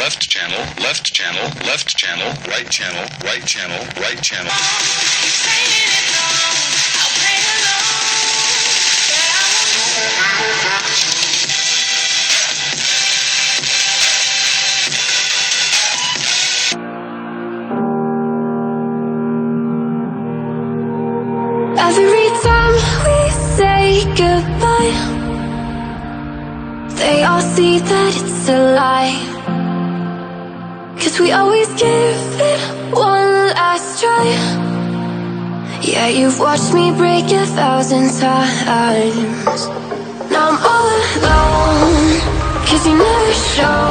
left channel, left channel, left channel, right channel, right channel, right channel. Every time we say goodbye, they all see that it's a lie. 'Cause we always give it one last try. Yeah, you've watched me break 1,000 times. Now I'm all alone, 'cause you never show.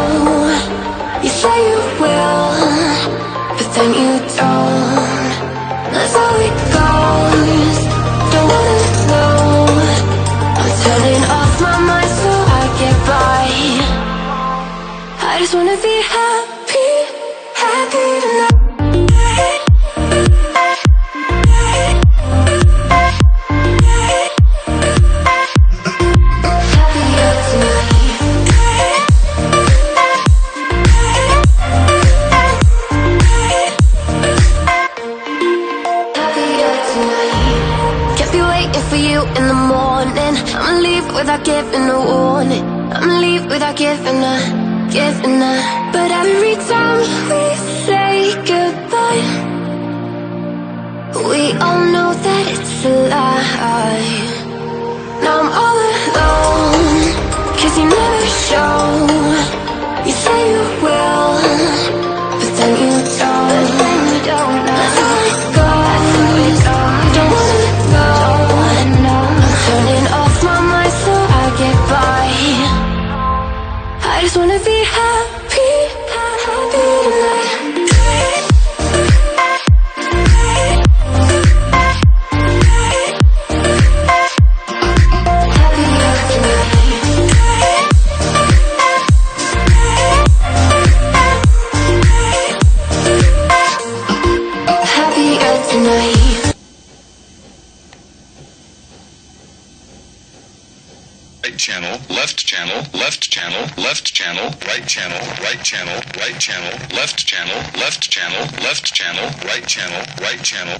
You say you will, but then you don't. That's how it goes. Don't wanna know. I'm turning off my mind so I get by. I just wanna be happy, happy tonight. Without giving a warning, I'ma leave without giving a. But every time we say goodbye, we all know that it's a lie. Now I'm all alone, 'cause you never show. You say you will, but then you don't. That's how it goes. Don't wanna know. I'm turning off my mind so I get by. I just wanna be happy, happy tonight. Happier tonight. Right channel, left channel, left channel, left channel, right channel, right channel, right channel, left channel, left channel, left channel, right channel, right channel.